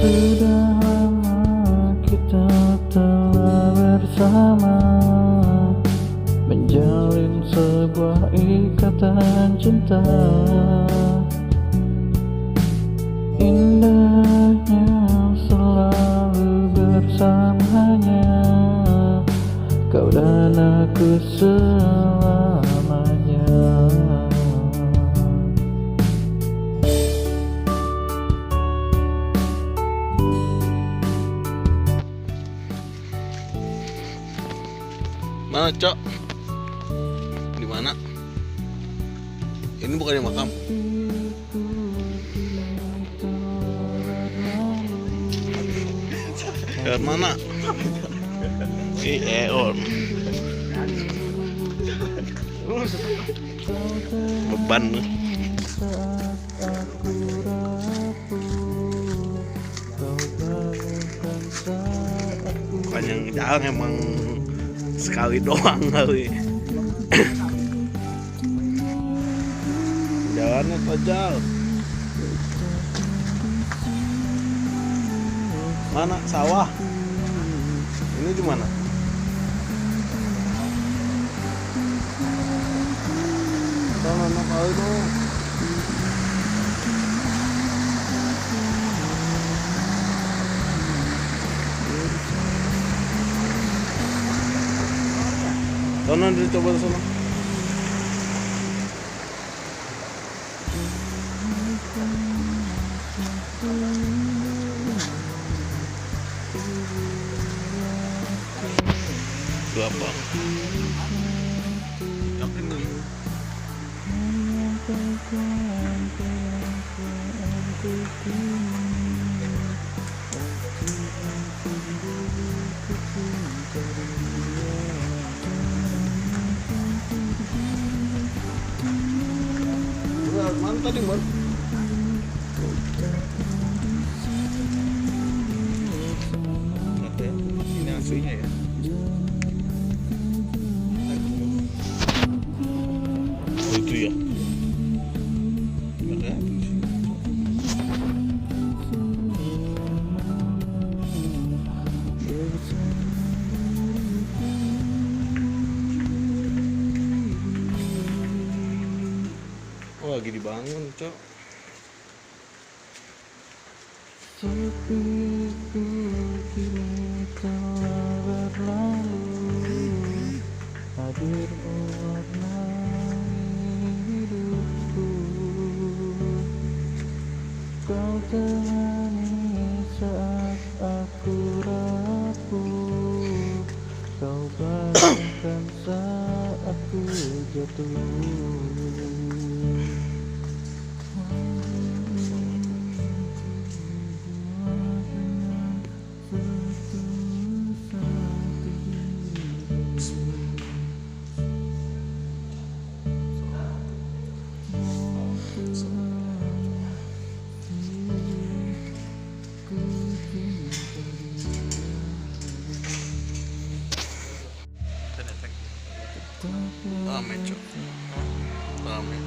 Sudah lama kita telah bersama, menjalin sebuah ikatan cinta. Indahnya selalu bersamanya, kau dan aku selamanya. Mana, Cok? Di mana? Ini bukan di makam. Ke mana? On. Beban. Panjang jalan emang sekali doang kali. Jalannya tajal. Mana sawah? Ini di mana? Mana kali dong? Sana dicoba sana. Itu apa? Mana tadi, Mbak? Ini aslinya ya. Oh, itu ya. Ada di sini. Oh, lagi dibangun, Cok. Sepiku kini telah berlalu, hadir mewarnai hidupku. Kau temani saat aku rapuh, kau bangunkan saat aku jatuh. Rame, Cok. Rame.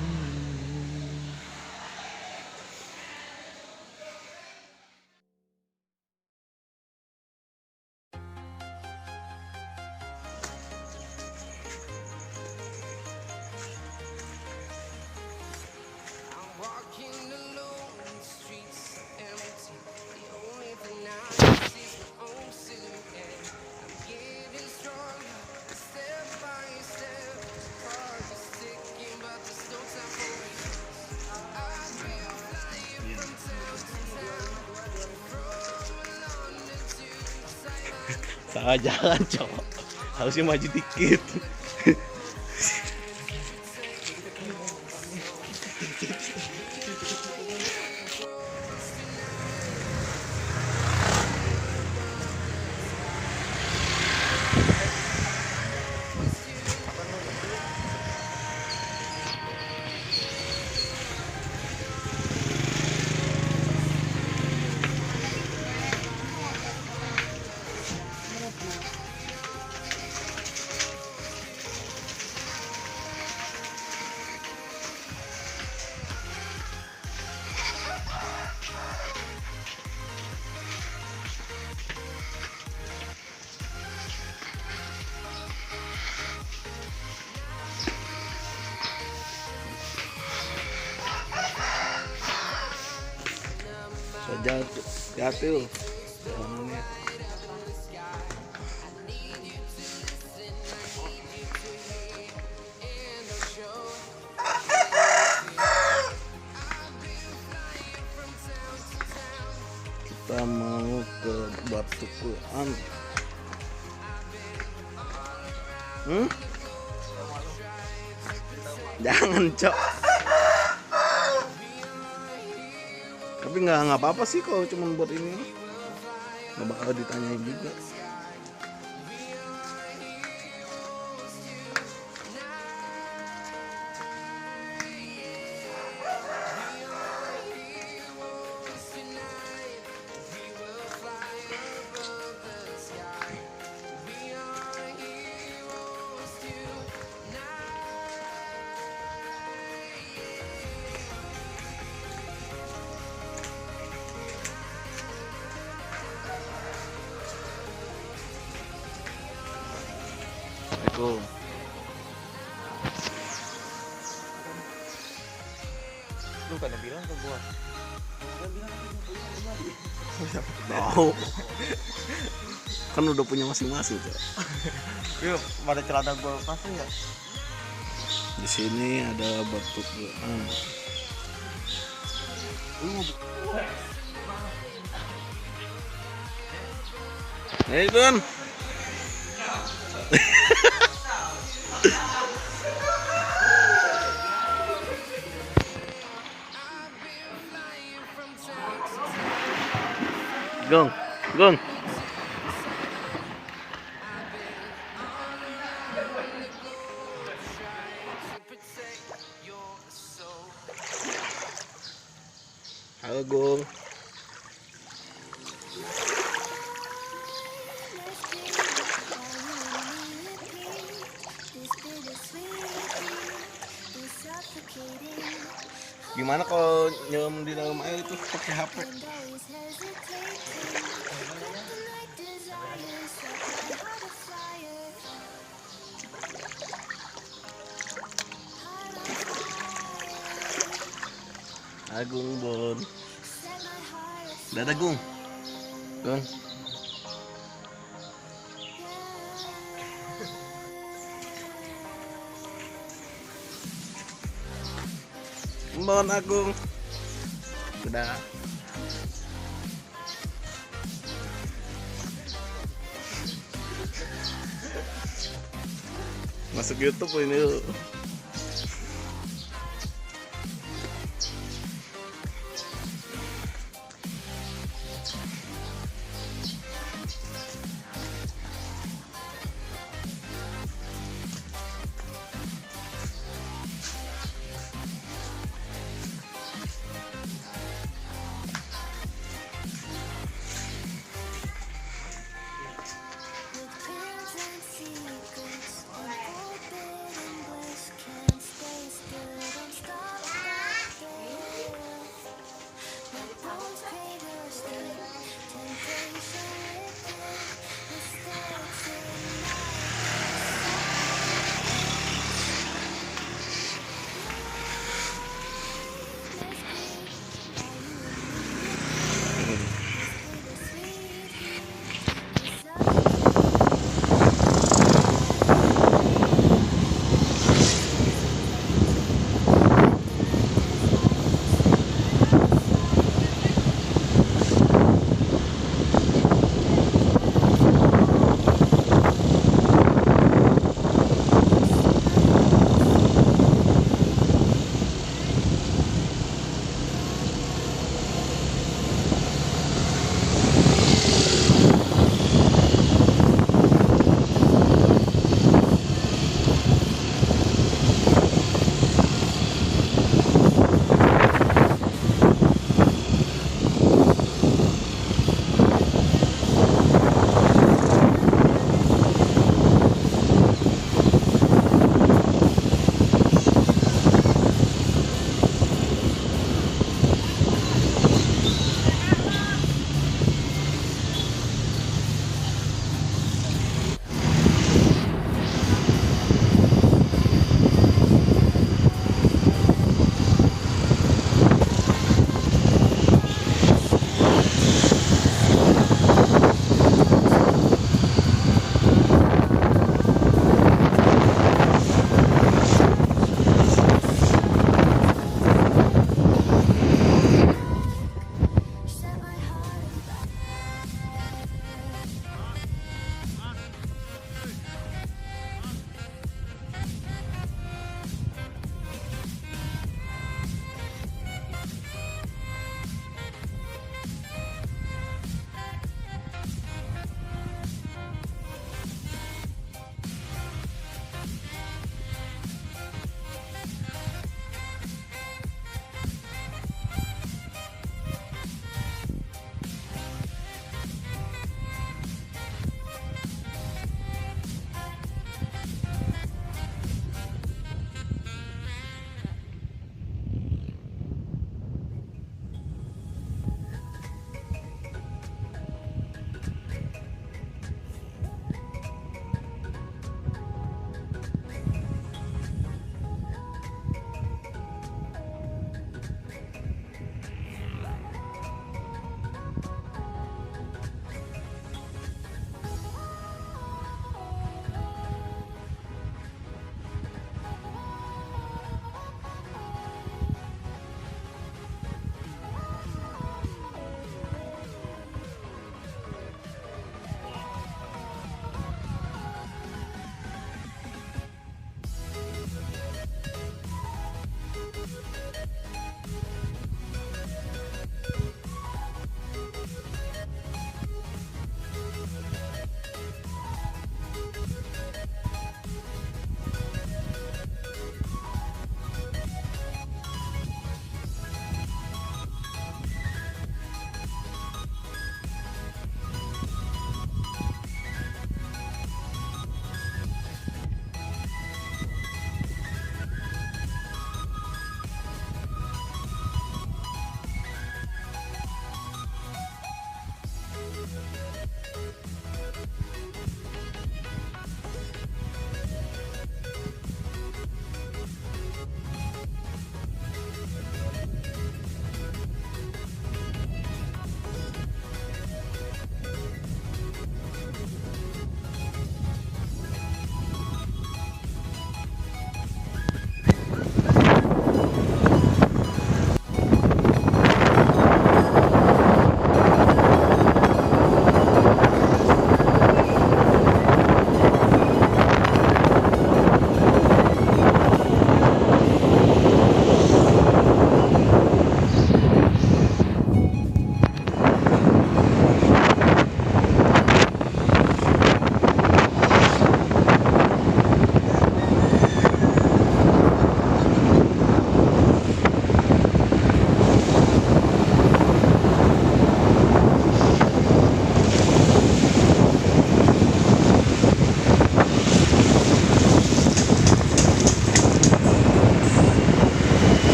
Salah jalan, Cok. Harusnya maju dikit. jatuh jatuh jalanannya. Kita mau ke Batu Kuan. Jangan, Cok. Tapi nggak apa-apa sih kalau cuma buat ini, nggak bakal ditanyain juga. Assalamualaikum. Lu kan bilang ke gua. Tahu. Kan udah punya masing-masing, Cok. Yuk, pada celana gua pasti ya. Di sini ada Batu Kuan. Hei, Gun. Gong, gong. Halo, Gong. Gimana kalau nyelam di dalam air itu pakai HP? Agung Bon. Dadah Gung. Gung. Bon Agung. Udah. Masuk YouTube ini.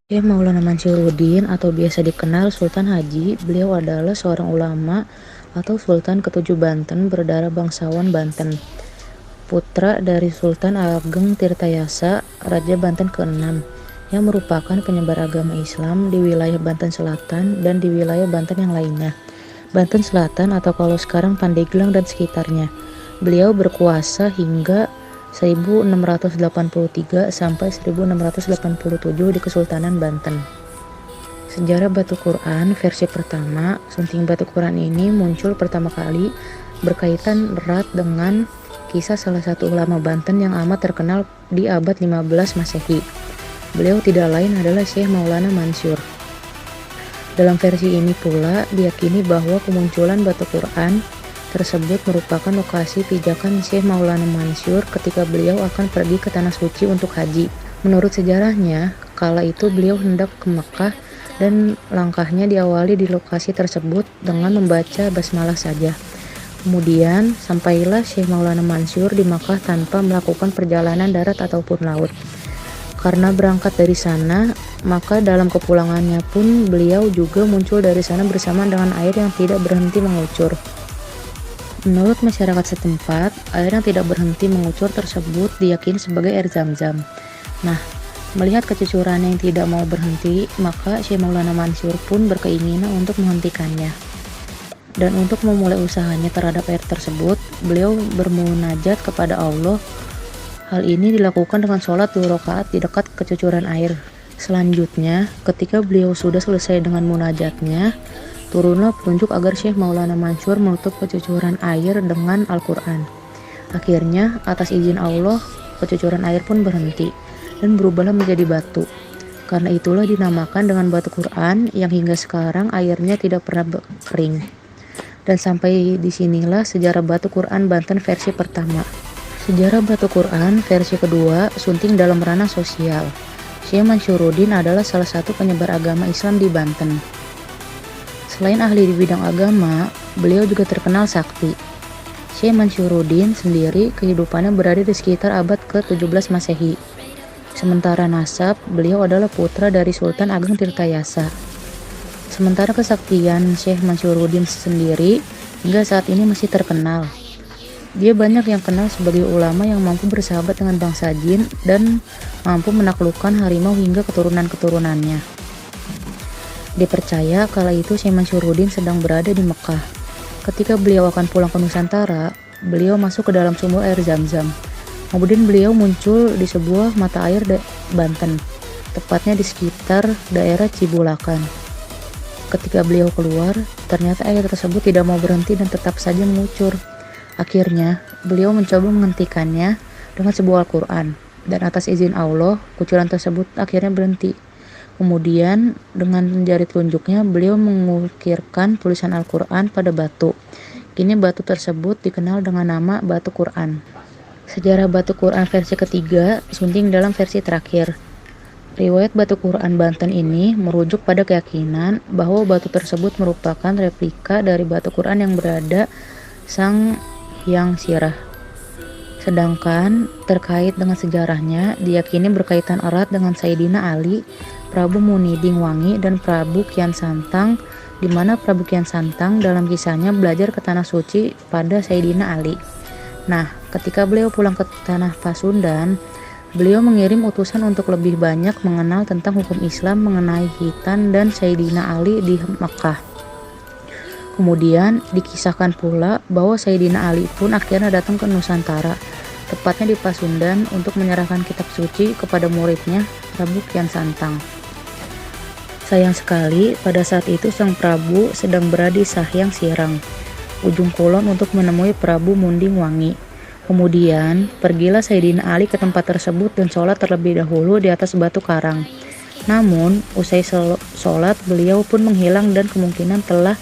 Syekh Maulana Mansyuruddin atau biasa dikenal Sultan Haji, beliau adalah seorang ulama atau Sultan ke-7 Banten berdarah bangsawan Banten, putra dari Sultan Ageng Tirtayasa, Raja Banten ke-6, yang merupakan penyebar agama Islam di wilayah Banten Selatan dan di wilayah Banten yang lainnya. Banten Selatan atau kalau sekarang Pandeglang dan sekitarnya. Beliau berkuasa hingga 1683 sampai 1687 di Kesultanan Banten. Sejarah Batu Quran versi pertama. Sunting batu Quran ini muncul pertama kali berkaitan erat dengan kisah salah satu ulama Banten yang amat terkenal di abad 15 Masehi. Beliau tidak lain adalah Syekh Maulana Mansur. Dalam versi ini pula diyakini bahwa kemunculan batu Quran tersebut merupakan lokasi pijakan Syekh Maulana Mansur ketika beliau akan pergi ke Tanah Suci untuk haji. Menurut sejarahnya, kala itu beliau hendak ke Mekah dan langkahnya diawali di lokasi tersebut dengan membaca basmalah saja. Kemudian, sampailah Syekh Maulana Mansur di Makkah tanpa melakukan perjalanan darat ataupun laut. Karena berangkat dari sana, maka dalam kepulangannya pun beliau juga muncul dari sana bersamaan dengan air yang tidak berhenti mengucur. Menurut masyarakat setempat, air yang tidak berhenti mengucur tersebut diyakini sebagai air Zam-Zam. Nah, melihat kecucurannya yang tidak mau berhenti, maka Syekh Maulana Mansur pun berkeinginan untuk menghentikannya. Dan untuk memulai usahanya terhadap air tersebut, beliau bermunajat kepada Allah. Hal ini dilakukan dengan sholat 2 rakaat di dekat kecucuran air. Selanjutnya, ketika beliau sudah selesai dengan munajatnya, turunlah petunjuk agar Syekh Maulana Mansur menutup kecucuran air dengan Al-Quran. Akhirnya, atas izin Allah, kecucuran air pun berhenti dan berubahlah menjadi batu. Karena itulah dinamakan dengan batu Quran yang hingga sekarang airnya tidak pernah kering. Dan sampai disinilah sejarah batu Quran Banten versi pertama. Sejarah batu Quran versi kedua, sunting dalam ranah sosial. Syekh Mansyuruddin adalah salah satu penyebar agama Islam di Banten. Selain ahli di bidang agama, beliau juga terkenal sakti. Syekh Mansyuruddin sendiri kehidupannya berada di sekitar abad ke-17 Masehi. Sementara nasab, beliau adalah putra dari Sultan Ageng Tirtayasa. Sementara kesaktian Syekh Mansyuruddin sendiri hingga saat ini masih terkenal. Dia banyak yang kenal sebagai ulama yang mampu bersahabat dengan bangsa jin dan mampu menaklukkan harimau hingga keturunan-keturunannya. Dipercaya kala itu Syekh Mansyuruddin sedang berada di Mekah. Ketika beliau akan pulang ke Nusantara, beliau masuk ke dalam sumur air Zam-Zam. Kemudian beliau muncul di sebuah mata air Banten, tepatnya di sekitar daerah Cibulakan. Ketika beliau keluar, ternyata air tersebut tidak mau berhenti dan tetap saja mengucur. Akhirnya, beliau mencoba menghentikannya dengan sebuah Al-Quran, dan atas izin Allah, kucuran tersebut akhirnya berhenti. Kemudian, dengan jari telunjuknya, beliau mengukirkan tulisan Al-Quran pada batu. Kini batu tersebut dikenal dengan nama batu Quran. Sejarah batu Quran versi ketiga, sunting dalam versi terakhir. Riwayat batu Quran Banten ini merujuk pada keyakinan bahwa batu tersebut merupakan replika dari batu Quran yang berada Sang Sahyang Sirah. Sedangkan terkait dengan sejarahnya, diyakini berkaitan erat dengan Sayyidina Ali, Prabu Muniding Wangi, dan Prabu Kian Santang, di mana Prabu Kian Santang dalam kisahnya belajar ke Tanah Suci pada Sayyidina Ali. Nah, ketika beliau pulang ke Tanah Pasundan, beliau mengirim utusan untuk lebih banyak mengenal tentang hukum Islam mengenai khitan dan Sayyidina Ali di Makkah. Kemudian dikisahkan pula bahwa Sayyidina Ali pun akhirnya datang ke Nusantara, tepatnya di Pasundan, untuk menyerahkan kitab suci kepada muridnya Prabu Kian Santang. Sayang sekali, pada saat itu sang Prabu sedang berada di Sahyang Sirang, ujung kulon, untuk menemui Prabu Munding Wangi. Kemudian pergilah Sayyidina Ali ke tempat tersebut dan sholat terlebih dahulu di atas batu karang. Namun usai sholat beliau pun menghilang dan kemungkinan telah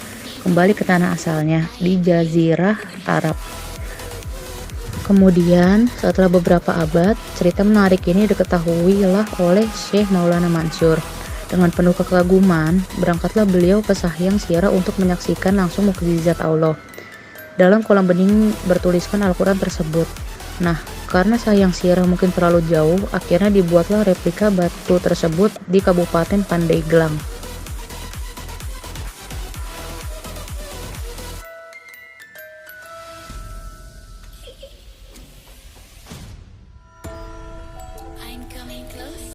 kembali ke tanah asalnya di Jazirah Arab. Kemudian setelah beberapa abad, cerita menarik ini diketahuilah oleh Syekh Maulana Mansur. Dengan penuh kekaguman, berangkatlah beliau ke Sahyang Sirah untuk menyaksikan langsung mukjizat Allah. Dalam kolam bening bertuliskan Al-Quran tersebut. Nah, karena Sahyang Sirah mungkin terlalu jauh, akhirnya dibuatlah replika batu tersebut di Kabupaten Pandeglang.